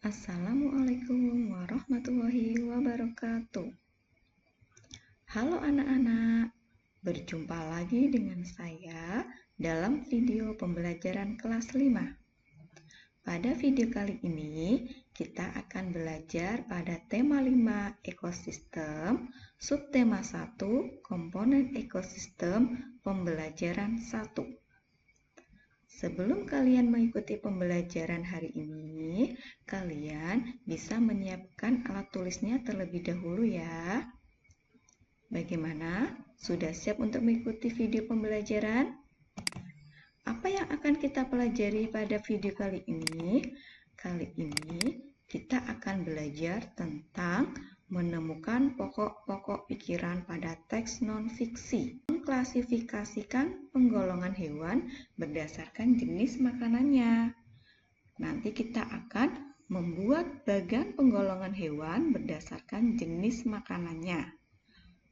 Assalamualaikum warahmatullahi wabarakatuh. Halo anak-anak, berjumpa lagi dengan saya dalam video pembelajaran kelas 5. Pada video kali ini, kita akan belajar pada tema 5 ekosistem, subtema 1 komponen ekosistem, pembelajaran 1. Sebelum kalian mengikuti pembelajaran hari ini, kalian bisa menyiapkan alat tulisnya terlebih dahulu ya. Bagaimana? Sudah siap untuk mengikuti video pembelajaran? Apa yang akan kita pelajari pada video kali ini? Kali ini kita akan belajar tentang menemukan pokok-pokok pikiran pada teks non-fiksi. Mengklasifikasikan penggolongan hewan berdasarkan jenis makanannya. Nanti kita akan membuat bagan penggolongan hewan berdasarkan jenis makanannya.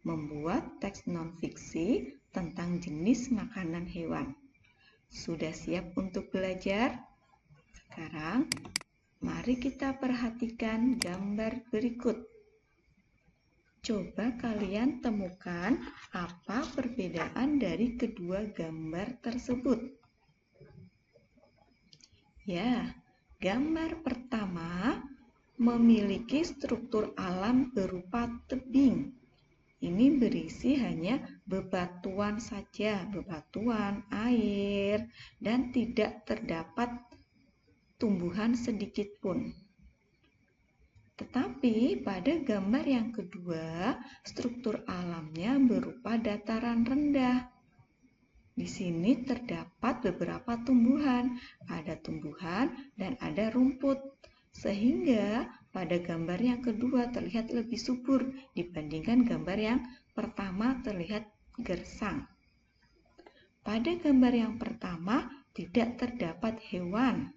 Membuat teks non-fiksi tentang jenis makanan hewan. Sudah siap untuk belajar? Sekarang, mari kita perhatikan gambar berikut. Coba kalian temukan apa perbedaan dari kedua gambar tersebut. Ya, gambar pertama memiliki struktur alam berupa tebing. Ini berisi hanya bebatuan saja, bebatuan, air, dan tidak terdapat tumbuhan sedikit pun. Tetapi pada gambar yang kedua, struktur alamnya berupa dataran rendah. Di sini terdapat beberapa tumbuhan, ada tumbuhan dan ada rumput. Sehingga pada gambar yang kedua terlihat lebih subur dibandingkan gambar yang pertama terlihat gersang. Pada gambar yang pertama tidak terdapat hewan.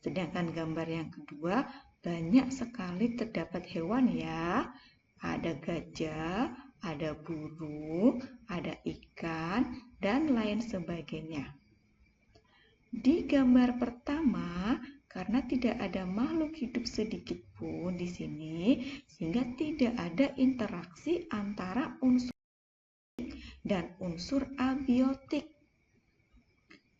Sedangkan gambar yang kedua banyak sekali terdapat hewan ya. Ada gajah, ada burung, ada ikan, dan lain sebagainya. Di gambar pertama, karena tidak ada makhluk hidup sedikit pun di sini, sehingga tidak ada interaksi antara unsur dan unsur abiotik.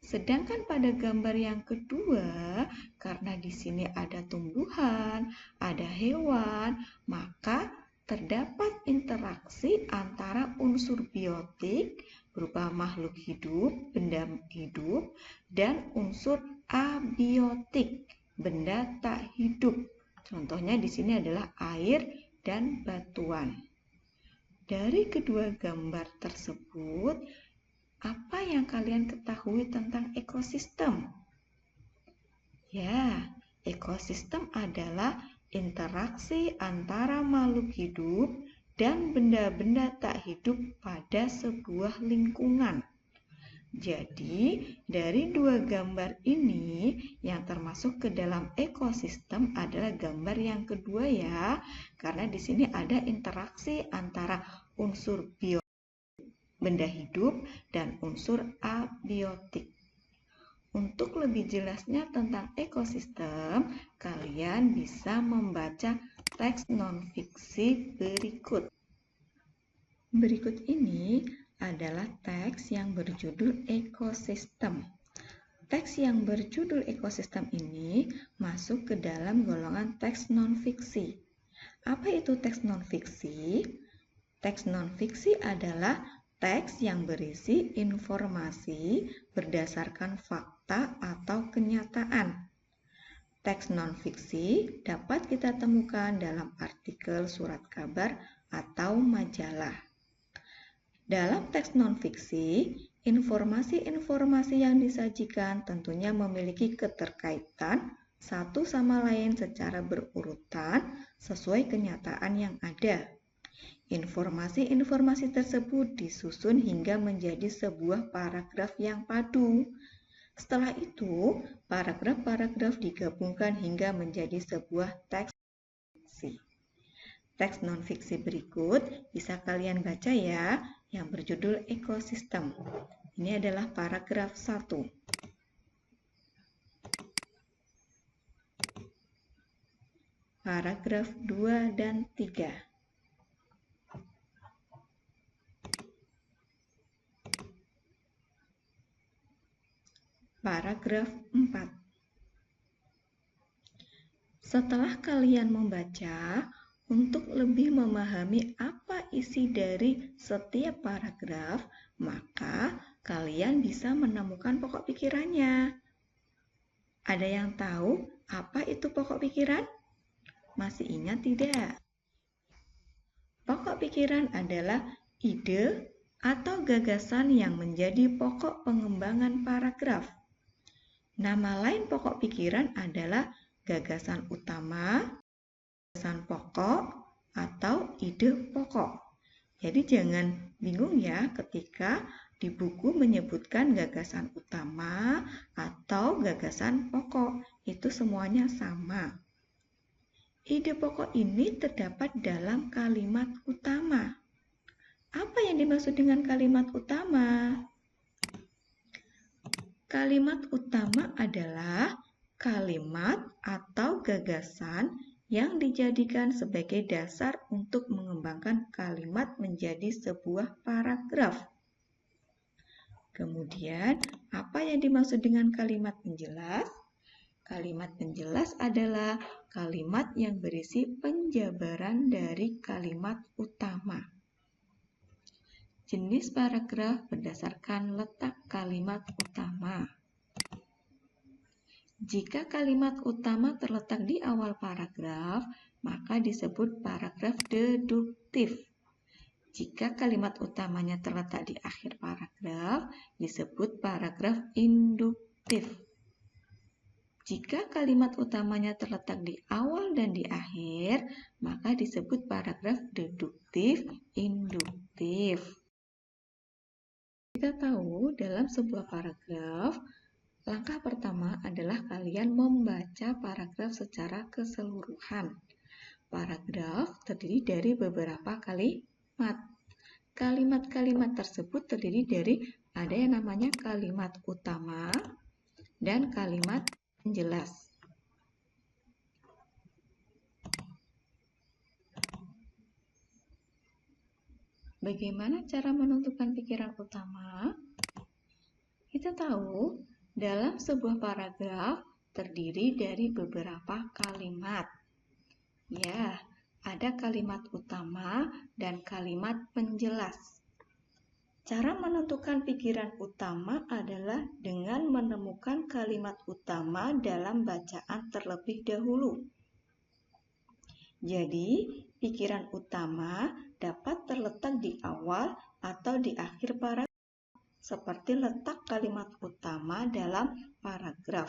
Sedangkan pada gambar yang kedua, karena di sini ada tumbuhan, ada hewan, maka terdapat interaksi antara unsur biotik berupa makhluk hidup, benda hidup, dan unsur abiotik, benda tak hidup. Contohnya di sini adalah air dan batuan. Dari kedua gambar tersebut, apa yang kalian ketahui tentang ekosistem? Ya, ekosistem adalah interaksi antara makhluk hidup dan benda-benda tak hidup pada sebuah lingkungan. Jadi, dari dua gambar ini yang termasuk ke dalam ekosistem adalah gambar yang kedua ya, karena di sini ada interaksi antara unsur bio benda hidup dan unsur abiotik. Untuk lebih jelasnya tentang ekosistem, kalian bisa membaca teks non-fiksi berikut. Berikut ini adalah teks yang berjudul ekosistem. Teks yang berjudul ekosistem ini masuk ke dalam golongan teks non-fiksi. Apa itu teks non-fiksi? Teks non-fiksi adalah teks yang berisi informasi berdasarkan fakta atau kenyataan. Teks non-fiksi dapat kita temukan dalam artikel, surat kabar, atau majalah. Dalam teks non-fiksi, informasi-informasi yang disajikan tentunya memiliki keterkaitan satu sama lain secara berurutan sesuai kenyataan yang ada. Informasi-informasi tersebut disusun hingga menjadi sebuah paragraf yang padu. Setelah itu, paragraf-paragraf digabungkan hingga menjadi sebuah teks fiksi. Teks non-fiksi berikut bisa kalian baca ya, yang berjudul ekosistem. Ini adalah paragraf 1. paragraf 2 dan 3. Paragraf 4. Setelah kalian membaca, untuk lebih memahami apa isi dari setiap paragraf, maka kalian bisa menemukan pokok pikirannya. Ada yang tahu apa itu pokok pikiran? Masih ingat tidak? Pokok pikiran adalah ide atau gagasan yang menjadi pokok pengembangan paragraf. Nama lain pokok pikiran adalah gagasan utama, gagasan pokok, atau ide pokok. Jadi jangan bingung ya ketika di buku menyebutkan gagasan utama atau gagasan pokok. Itu semuanya sama. Ide pokok ini terdapat dalam kalimat utama. Apa yang dimaksud dengan kalimat utama? Kalimat utama adalah kalimat atau gagasan yang dijadikan sebagai dasar untuk mengembangkan kalimat menjadi sebuah paragraf. Kemudian, apa yang dimaksud dengan kalimat penjelas? Kalimat penjelas adalah kalimat yang berisi penjabaran dari kalimat utama. Jenis paragraf berdasarkan letak kalimat utama. Jika kalimat utama terletak di awal paragraf, maka disebut paragraf deduktif. Jika kalimat utamanya terletak di akhir paragraf, disebut paragraf induktif. Jika kalimat utamanya terletak di awal dan di akhir, maka disebut paragraf deduktif induktif. Kita tahu dalam sebuah paragraf, langkah pertama adalah kalian membaca paragraf secara keseluruhan. Paragraf terdiri dari beberapa kalimat. Kalimat-kalimat tersebut terdiri dari ada yang namanya kalimat utama dan kalimat penjelas. Bagaimana cara menentukan pikiran utama? Kita tahu dalam sebuah paragraf terdiri dari beberapa kalimat. Ya, ada kalimat utama dan kalimat penjelas. Cara menentukan pikiran utama adalah dengan menemukan kalimat utama dalam bacaan terlebih dahulu. Jadi, pikiran utama dapat terletak di awal atau di akhir paragraf, seperti letak kalimat utama dalam paragraf.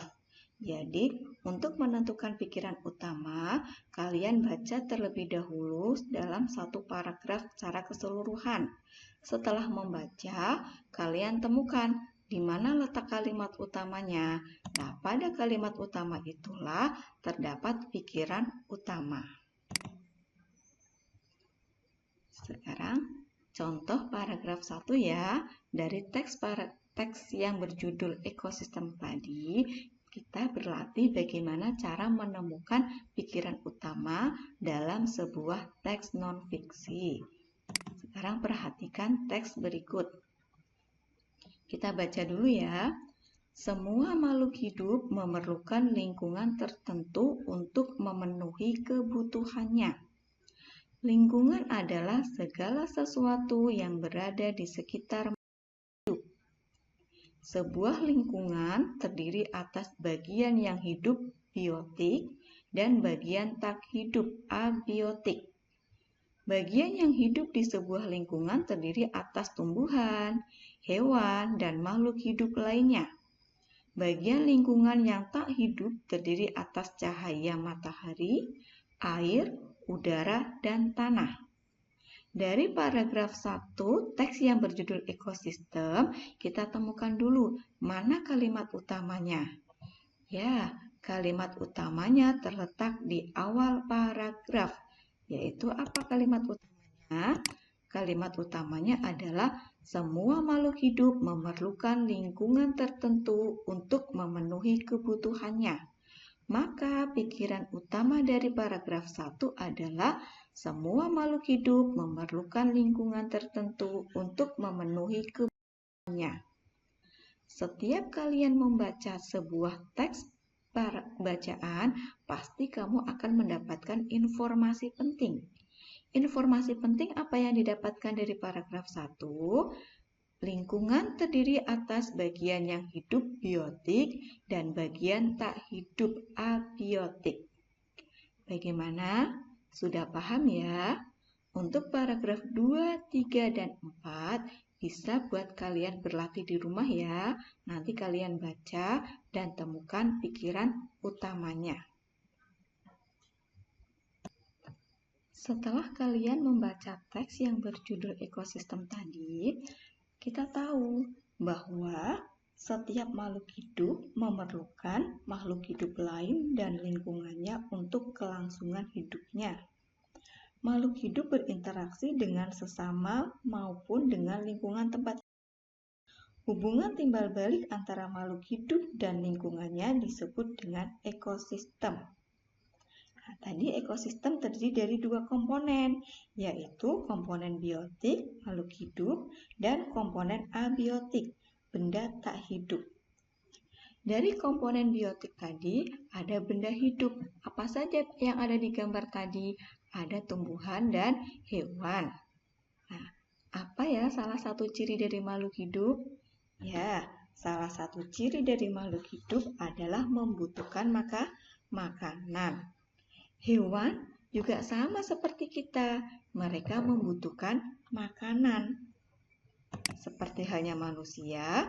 Jadi, untuk menentukan pikiran utama, kalian baca terlebih dahulu dalam satu paragraf secara keseluruhan. Setelah membaca, kalian temukan di mana letak kalimat utamanya. Nah, pada kalimat utama itulah terdapat pikiran utama. Sekarang, contoh paragraf 1 ya. Dari teks yang berjudul ekosistem tadi, kita berlatih bagaimana cara menemukan pikiran utama dalam sebuah teks non-fiksi. Sekarang perhatikan teks berikut. Kita baca dulu ya. Semua makhluk hidup memerlukan lingkungan tertentu untuk memenuhi kebutuhannya. Lingkungan adalah segala sesuatu yang berada di sekitar hidup. Sebuah lingkungan terdiri atas bagian yang hidup biotik dan bagian tak hidup abiotik. Bagian yang hidup di sebuah lingkungan terdiri atas tumbuhan, hewan, dan makhluk hidup lainnya. Bagian lingkungan yang tak hidup terdiri atas cahaya matahari, air, udara, dan tanah. Dari paragraf 1, teks yang berjudul ekosistem, kita temukan dulu mana kalimat utamanya. Ya, kalimat utamanya terletak di awal paragraf. Yaitu apa kalimat utamanya? Kalimat utamanya adalah semua makhluk hidup memerlukan lingkungan tertentu untuk memenuhi kebutuhannya. Maka pikiran utama dari paragraf 1 adalah semua makhluk hidup memerlukan lingkungan tertentu untuk memenuhi kebutuhannya. Setiap kalian membaca sebuah teks bacaan, pasti kamu akan mendapatkan informasi penting. Informasi penting apa yang didapatkan dari paragraf 1? Lingkungan terdiri atas bagian yang hidup biotik dan bagian tak hidup abiotik. Bagaimana? Sudah paham ya? Untuk paragraf 2, 3, dan 4 bisa buat kalian berlatih di rumah ya. Nanti kalian baca dan temukan pikiran utamanya. Setelah kalian membaca teks yang berjudul ekosistem tadi, kita tahu bahwa setiap makhluk hidup memerlukan makhluk hidup lain dan lingkungannya untuk kelangsungan hidupnya. Makhluk hidup berinteraksi dengan sesama maupun dengan lingkungan tempat. Hubungan timbal balik antara makhluk hidup dan lingkungannya disebut dengan ekosistem. Nah, tadi ekosistem terdiri dari 2 komponen, yaitu komponen biotik, makhluk hidup, dan komponen abiotik, benda tak hidup. Dari komponen biotik tadi, ada benda hidup. Apa saja yang ada di gambar tadi? Ada tumbuhan dan hewan. Nah, apa ya salah satu ciri dari makhluk hidup? Ya, salah satu ciri dari makhluk hidup adalah membutuhkan makanan. Hewan juga sama seperti kita, mereka membutuhkan makanan. Seperti halnya manusia,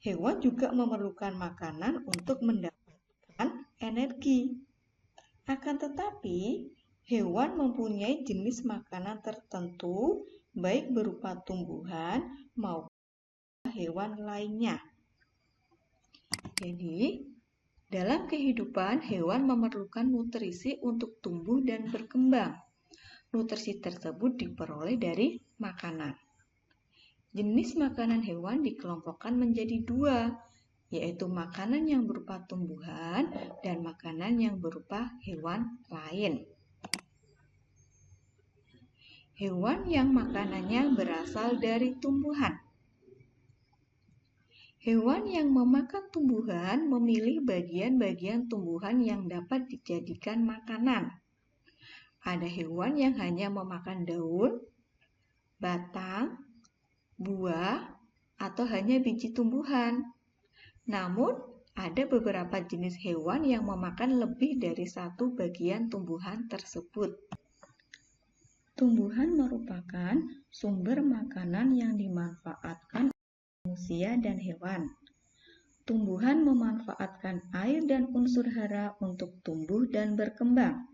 hewan juga memerlukan makanan untuk mendapatkan energi. Akan tetapi, hewan mempunyai jenis makanan tertentu, baik berupa tumbuhan maupun hewan lainnya. Jadi, dalam kehidupan, hewan memerlukan nutrisi untuk tumbuh dan berkembang. Nutrisi tersebut diperoleh dari makanan. Jenis makanan hewan dikelompokkan menjadi 2, yaitu makanan yang berupa tumbuhan dan makanan yang berupa hewan lain. Hewan yang makanannya berasal dari tumbuhan. Hewan yang memakan tumbuhan memilih bagian-bagian tumbuhan yang dapat dijadikan makanan. Ada hewan yang hanya memakan daun, batang, buah, atau hanya biji tumbuhan. Namun, ada beberapa jenis hewan yang memakan lebih dari satu bagian tumbuhan tersebut. Tumbuhan merupakan sumber makanan yang dimanfaatkan manusia dan hewan. Tumbuhan memanfaatkan air dan unsur hara untuk tumbuh dan berkembang.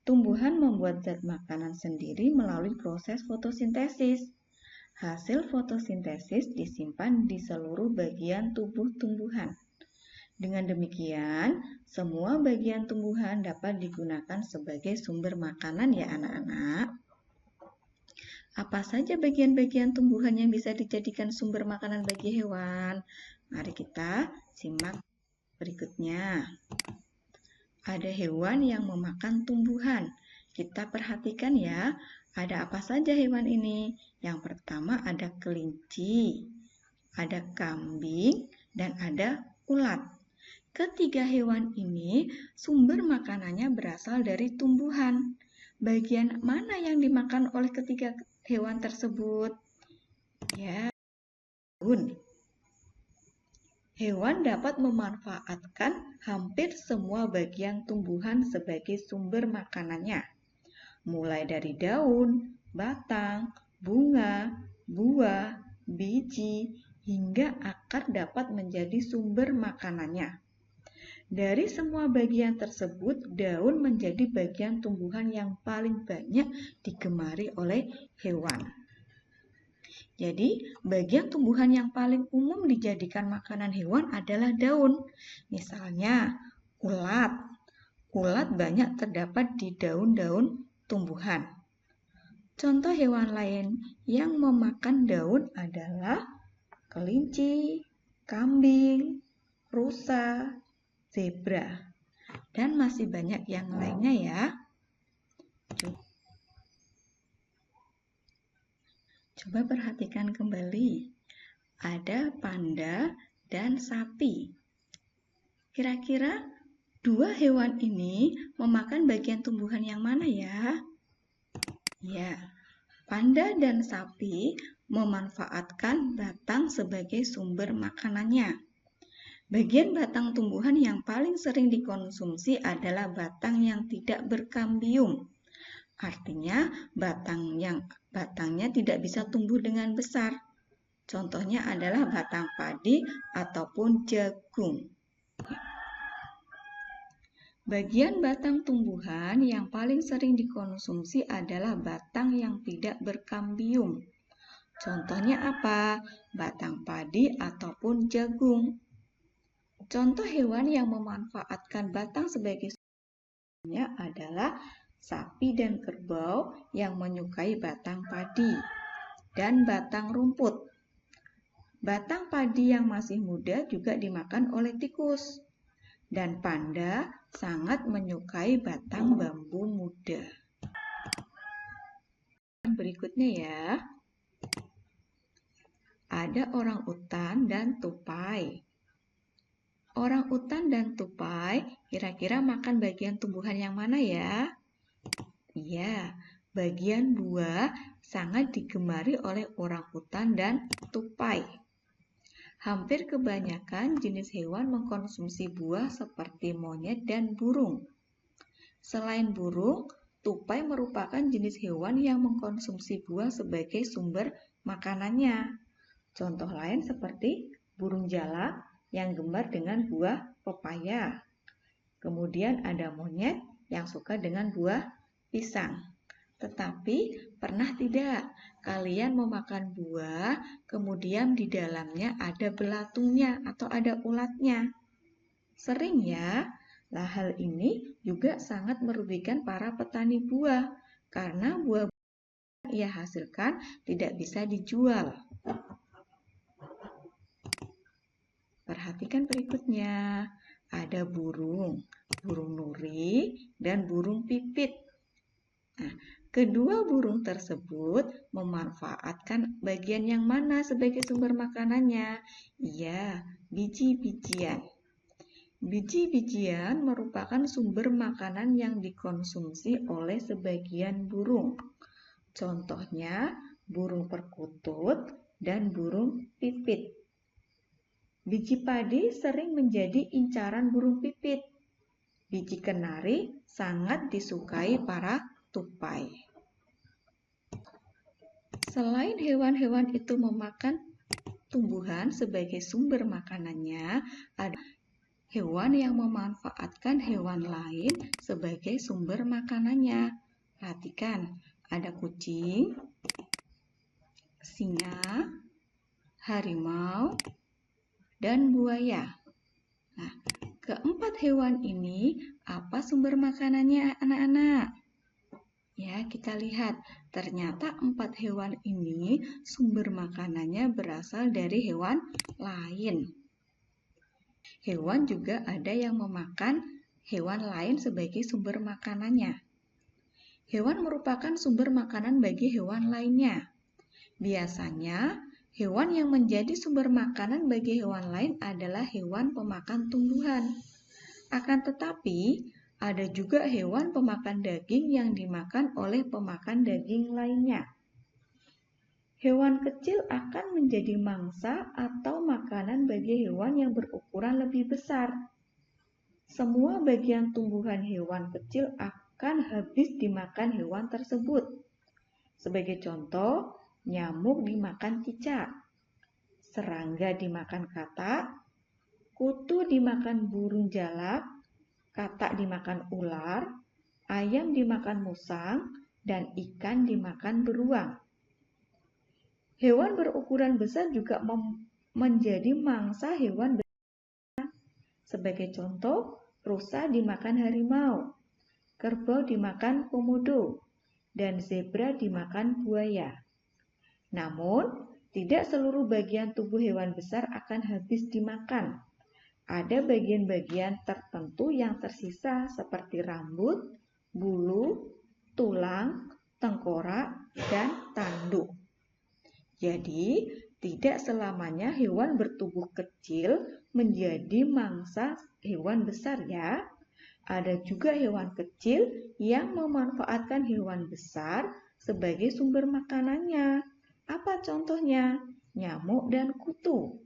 Tumbuhan membuat zat makanan sendiri melalui proses fotosintesis. Hasil fotosintesis disimpan di seluruh bagian tubuh tumbuhan. Dengan demikian, semua bagian tumbuhan dapat digunakan sebagai sumber makanan ya anak-anak. Apa saja bagian-bagian tumbuhan yang bisa dijadikan sumber makanan bagi hewan? Mari kita simak berikutnya. Ada hewan yang memakan tumbuhan. Kita perhatikan ya, ada apa saja hewan ini? Yang pertama ada kelinci, ada kambing, dan ada ulat. Ketiga hewan ini sumber makanannya berasal dari tumbuhan. Bagian mana yang dimakan oleh ketiga hewan tersebut? Ya, daun. Hewan dapat memanfaatkan hampir semua bagian tumbuhan sebagai sumber makanannya. Mulai dari daun, batang, bunga, buah, biji, hingga akar dapat menjadi sumber makanannya. Dari semua bagian tersebut, daun menjadi bagian tumbuhan yang paling banyak digemari oleh hewan. Jadi, bagian tumbuhan yang paling umum dijadikan makanan hewan adalah daun. Misalnya, ulat. Ulat banyak terdapat di daun-daun tumbuhan. Contoh hewan lain yang memakan daun adalah kelinci, kambing, rusa, zebra. Dan masih banyak yang lainnya ya. Coba perhatikan kembali. Ada panda dan sapi. Kira-kira dua hewan ini memakan bagian tumbuhan yang mana ya? Ya, panda dan sapi memanfaatkan batang sebagai sumber makanannya. Bagian batang tumbuhan yang paling sering dikonsumsi adalah batang yang tidak berkambium. Artinya, batangnya tidak bisa tumbuh dengan besar. Contohnya adalah batang padi ataupun jagung. Bagian batang tumbuhan yang paling sering dikonsumsi adalah batang yang tidak berkambium. Contohnya apa? Batang padi ataupun jagung. Contoh hewan yang memanfaatkan batang sebagai sumbernya adalah sapi dan kerbau yang menyukai batang padi dan batang rumput. Batang padi yang masih muda juga dimakan oleh tikus. Dan panda sangat menyukai batang bambu muda. Berikutnya ya. Ada orang utan dan tupai. Orang utan dan tupai kira-kira makan bagian tumbuhan yang mana ya? Iya, bagian buah sangat digemari oleh orang utan dan tupai. Hampir kebanyakan jenis hewan mengkonsumsi buah seperti monyet dan burung. Selain burung, tupai merupakan jenis hewan yang mengkonsumsi buah sebagai sumber makanannya. Contoh lain seperti burung jalak yang gemar dengan buah pepaya. Kemudian ada monyet yang suka dengan buah pisang. Tetapi pernah tidak kalian memakan buah, kemudian di dalamnya ada belatungnya atau ada ulatnya? Sering ya. Nah, hal ini juga sangat merugikan para petani buah karena buah yang ia hasilkan tidak bisa dijual. Perhatikan berikutnya. Ada burung nuri dan burung pipit. Nah, kedua burung tersebut memanfaatkan bagian yang mana sebagai sumber makanannya? Iya, biji-bijian. Biji-bijian merupakan sumber makanan yang dikonsumsi oleh sebagian burung. Contohnya, burung perkutut dan burung pipit. Biji padi sering menjadi incaran burung pipit. Biji kenari sangat disukai para tupai. Selain hewan-hewan itu memakan tumbuhan sebagai sumber makanannya, ada hewan yang memanfaatkan hewan lain sebagai sumber makanannya. Perhatikan, ada kucing, singa, harimau, dan buaya. Nah, keempat hewan ini apa sumber makanannya anak-anak? Ya, kita lihat. Ternyata 4 hewan ini sumber makanannya berasal dari hewan lain. Hewan juga ada yang memakan hewan lain sebagai sumber makanannya. Hewan merupakan sumber makanan bagi hewan lainnya. Biasanya, hewan yang menjadi sumber makanan bagi hewan lain adalah hewan pemakan tumbuhan. Akan tetapi, ada juga hewan pemakan daging yang dimakan oleh pemakan daging lainnya. Hewan kecil akan menjadi mangsa atau makanan bagi hewan yang berukuran lebih besar. Semua bagian tumbuhan hewan kecil akan habis dimakan hewan tersebut. Sebagai contoh, nyamuk dimakan cicak, serangga dimakan katak, kutu dimakan burung jalak, katak dimakan ular, ayam dimakan musang, dan ikan dimakan beruang. Hewan berukuran besar juga menjadi mangsa hewan besar. Sebagai contoh, rusa dimakan harimau, kerbau dimakan komodo, dan zebra dimakan buaya. Namun, tidak seluruh bagian tubuh hewan besar akan habis dimakan. ada bagian-bagian tertentu yang tersisa seperti rambut, bulu, tulang, tengkorak, dan tanduk. Jadi, tidak selamanya hewan bertubuh kecil menjadi mangsa hewan besar ya. Ada juga hewan kecil yang memanfaatkan hewan besar sebagai sumber makanannya. Apa contohnya? Nyamuk dan kutu.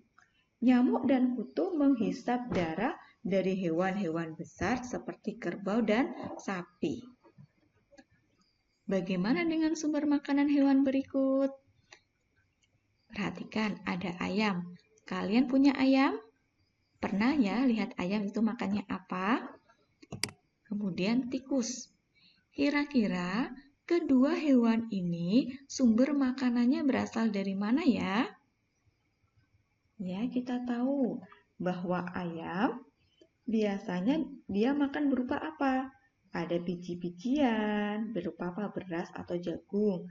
Nyamuk dan kutu menghisap darah dari hewan-hewan besar seperti kerbau dan sapi. Bagaimana dengan sumber makanan hewan berikut? Perhatikan, ada ayam. Kalian punya ayam? Pernah ya lihat ayam itu makannya apa? Kemudian tikus. Kira-kira kedua hewan ini sumber makanannya berasal dari mana ya? Ya, kita tahu bahwa ayam biasanya dia makan berupa apa? Ada biji-bijian, berupa apa? Beras atau jagung.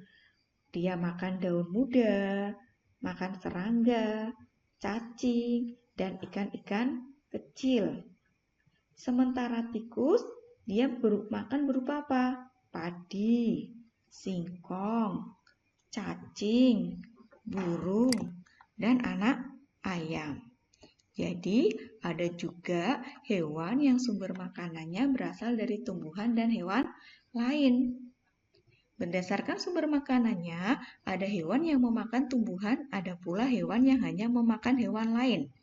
Dia makan daun muda, makan serangga, cacing, dan ikan-ikan kecil. Sementara tikus, dia makan berupa apa? Padi, singkong, cacing, burung, dan anak ayam. Jadi, ada juga hewan yang sumber makanannya berasal dari tumbuhan dan hewan lain. Berdasarkan sumber makanannya, ada hewan yang memakan tumbuhan, ada pula hewan yang hanya memakan hewan lain.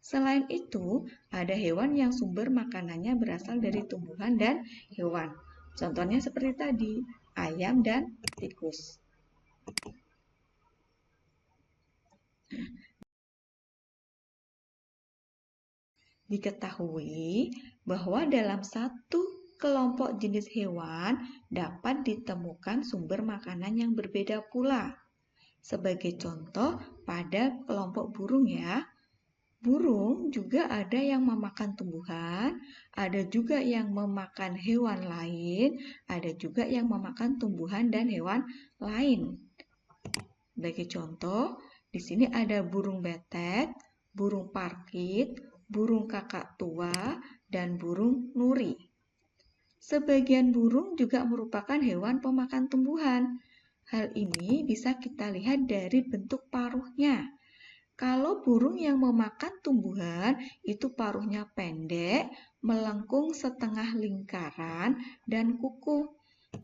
Selain itu, ada hewan yang sumber makanannya berasal dari tumbuhan dan hewan. Contohnya seperti tadi, ayam dan tikus. Diketahui bahwa dalam satu kelompok jenis hewan dapat ditemukan sumber makanan yang berbeda pula. Sebagai contoh, pada kelompok burung ya. Burung juga ada yang memakan tumbuhan, ada juga yang memakan hewan lain, ada juga yang memakan tumbuhan dan hewan lain. Sebagai contoh, di sini ada burung betet, burung parkit, burung kakak tua, dan burung nuri. Sebagian burung juga merupakan hewan pemakan tumbuhan. Hal ini bisa kita lihat dari bentuk paruhnya. Kalau burung yang memakan tumbuhan, itu paruhnya pendek, melengkung setengah lingkaran, dan kuku.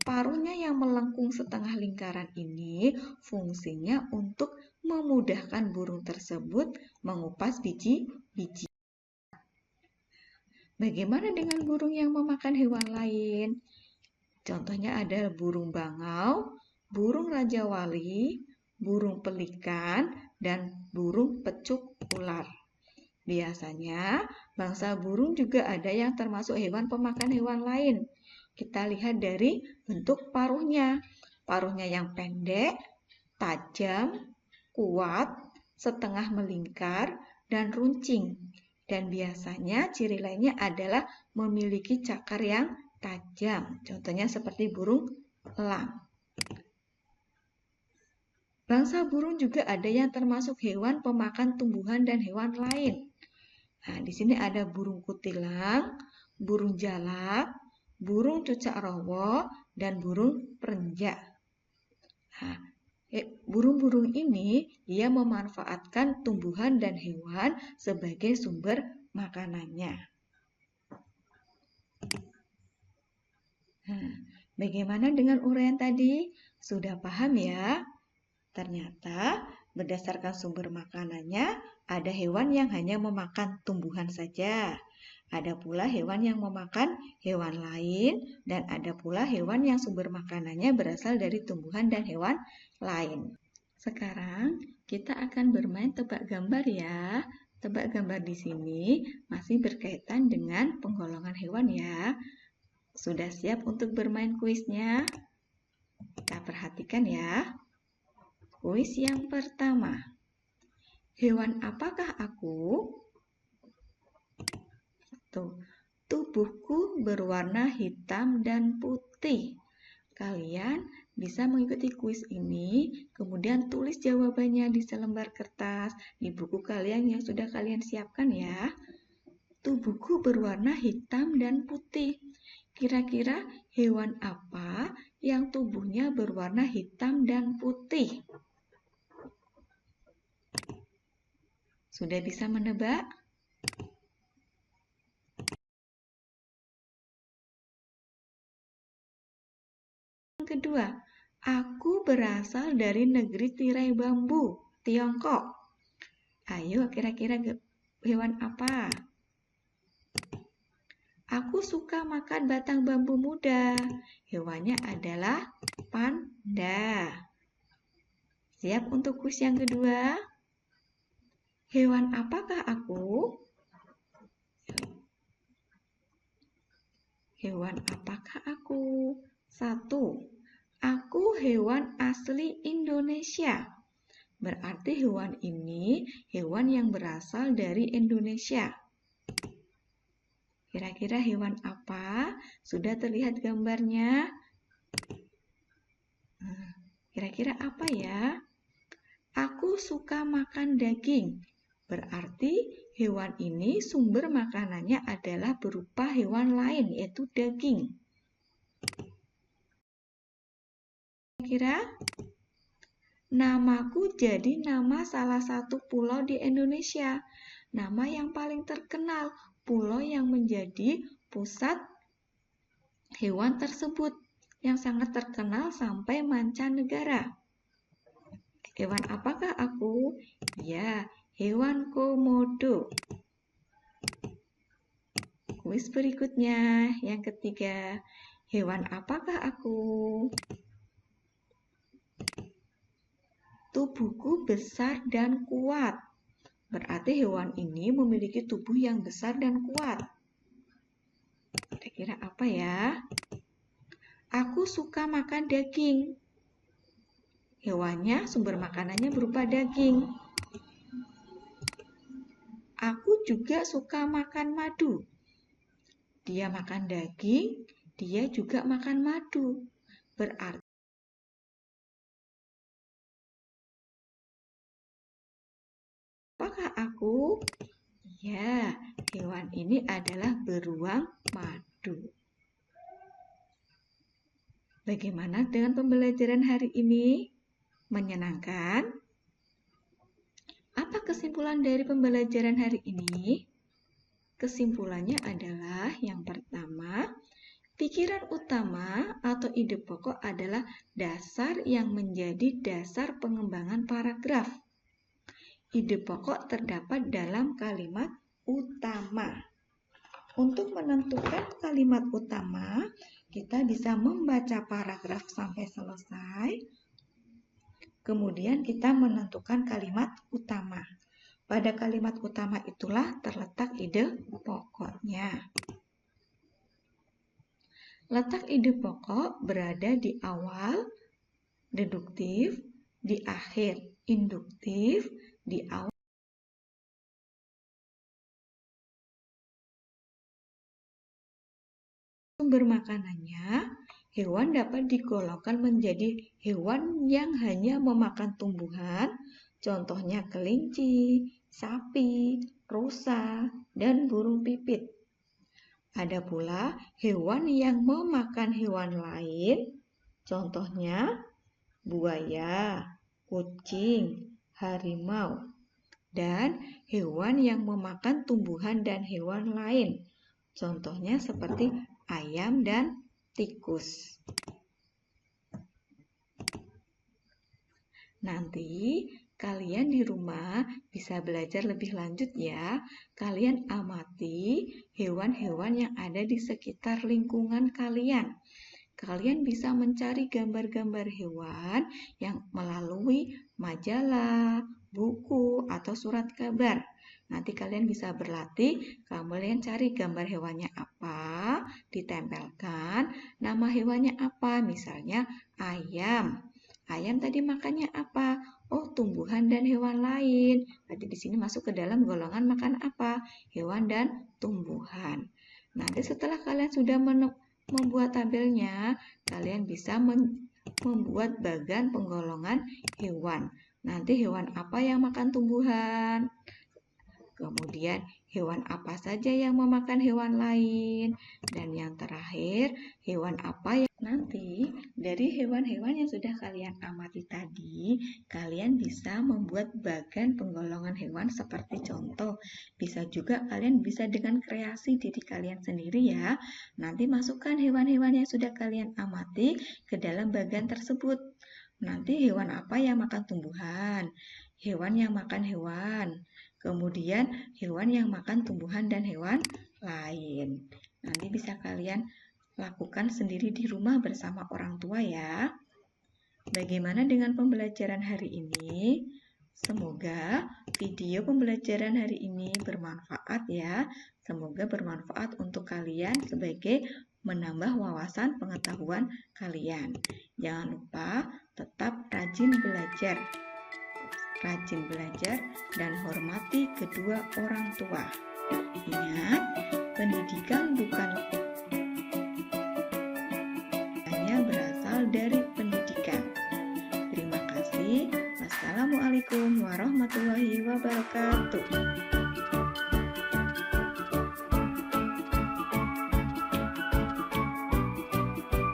Paruhnya yang melengkung setengah lingkaran ini fungsinya untuk memudahkan burung tersebut mengupas biji-biji. Bagaimana dengan burung yang memakan hewan lain? Contohnya ada burung bangau, burung raja wali, burung pelikan, dan burung pecuk ular. Biasanya, bangsa burung juga ada yang termasuk hewan pemakan hewan lain. Kita lihat dari bentuk paruhnya. Paruhnya yang pendek, tajam, kuat, setengah melingkar, dan runcing. Dan biasanya ciri lainnya adalah memiliki cakar yang tajam. Contohnya seperti burung elang. Bangsa burung juga ada yang termasuk hewan pemakan tumbuhan dan hewan lain. Nah, di sini ada burung kutilang, burung jalak, burung cucak rowo, dan burung perenjak. Nah, burung-burung ini dia memanfaatkan tumbuhan dan hewan sebagai sumber makanannya. Nah, bagaimana dengan uraian tadi? Sudah paham ya? Ternyata berdasarkan sumber makanannya, ada hewan yang hanya memakan tumbuhan saja. Ada pula hewan yang memakan hewan lain, dan ada pula hewan yang sumber makanannya berasal dari tumbuhan dan hewan lain. Sekarang kita akan bermain tebak gambar ya. Tebak gambar di sini masih berkaitan dengan penggolongan hewan ya. Sudah siap untuk bermain kuisnya? Kita perhatikan ya. Kuis yang pertama. Hewan apakah aku? Tubuhku berwarna hitam dan putih. Kalian bisa mengikuti kuis ini, kemudian tulis jawabannya di selembar kertas, di buku kalian yang sudah kalian siapkan ya. tubuhku berwarna hitam dan putih. Kira-kira hewan apa yang tubuhnya berwarna hitam dan putih? Sudah bisa menebak? Yang kedua, aku berasal dari negeri tirai bambu, Tiongkok. Ayo, kira-kira hewan apa? Aku suka makan batang bambu muda. Hewannya adalah panda. Siap untuk kuis yang kedua? Hewan apakah aku? Hewan apakah aku? 1. Aku hewan asli Indonesia. Berarti hewan ini hewan yang berasal dari Indonesia. Kira-kira hewan apa? Sudah terlihat gambarnya? Kira-kira apa ya? Aku suka makan daging. Berarti hewan ini sumber makanannya adalah berupa hewan lain, yaitu daging. Kira-kira namaku jadi nama salah satu pulau di Indonesia. Nama yang paling terkenal, pulau yang menjadi pusat hewan tersebut, yang sangat terkenal sampai mancanegara. Hewan apakah aku? Ya, hewan komodo. Kuis berikutnya, yang ketiga. Hewan apakah aku? Tubuhku besar dan kuat. Berarti hewan ini memiliki tubuh yang besar dan kuat. Kira-kira apa ya? Aku suka makan daging. Hewannya, sumber makanannya berupa daging. Aku juga suka makan madu. Dia makan daging, dia juga makan madu. Berarti apakah aku? Ya, hewan ini adalah beruang madu. Bagaimana dengan pembelajaran hari ini? Menyenangkan? Apa kesimpulan dari pembelajaran hari ini? Kesimpulannya adalah yang pertama, pikiran utama atau ide pokok adalah dasar yang menjadi dasar pengembangan paragraf. Ide pokok terdapat dalam kalimat utama. Untuk menentukan kalimat utama, kita bisa membaca paragraf sampai selesai. Kemudian kita menentukan kalimat utama. Pada kalimat utama itulah terletak ide pokoknya. Letak ide pokok berada di awal, deduktif, di akhir, induktif, di awal. Sumber makanannya, hewan dapat digolongkan menjadi hewan yang hanya memakan tumbuhan, contohnya kelinci, sapi, rusa, dan burung pipit. Ada pula hewan yang memakan hewan lain, contohnya buaya, kucing, harimau, dan hewan yang memakan tumbuhan dan hewan lain, contohnya seperti ayam dan tikus. Nanti kalian di rumah bisa belajar lebih lanjut ya. Kalian amati hewan-hewan yang ada di sekitar lingkungan kalian. Kalian bisa mencari gambar-gambar hewan yang melalui majalah, buku, atau surat kabar. Nanti kalian bisa berlatih, kalian cari gambar hewannya apa, ditempelkan, nama hewannya apa, misalnya ayam. Ayam tadi makannya apa? Oh, tumbuhan dan hewan lain. Berarti di sini masuk ke dalam golongan makan apa? Hewan dan tumbuhan. Nanti setelah kalian sudah membuat tabelnya, kalian bisa membuat bagan penggolongan hewan. Nanti hewan apa yang makan tumbuhan? Kemudian hewan apa saja yang memakan hewan lain. Dan yang terakhir, hewan apa yang nanti dari hewan-hewan yang sudah kalian amati tadi, kalian bisa membuat bagan penggolongan hewan seperti contoh. Bisa juga kalian bisa dengan kreasi diri kalian sendiri ya. Nanti masukkan hewan-hewan yang sudah kalian amati ke dalam bagan tersebut. Nanti hewan apa yang makan tumbuhan, hewan yang makan hewan, kemudian hewan yang makan tumbuhan dan hewan lain. Nanti bisa kalian lakukan sendiri di rumah bersama orang tua ya. Bagaimana dengan pembelajaran hari ini? Semoga video pembelajaran hari ini bermanfaat ya. Semoga bermanfaat untuk kalian sebagai menambah wawasan pengetahuan kalian. Jangan lupa tetap rajin belajar. Rajin belajar dan hormati kedua orang tua. Ingat, pendidikan bukan hanya berasal dari pendidikan. Terima kasih. Wassalamualaikum warahmatullahi wabarakatuh.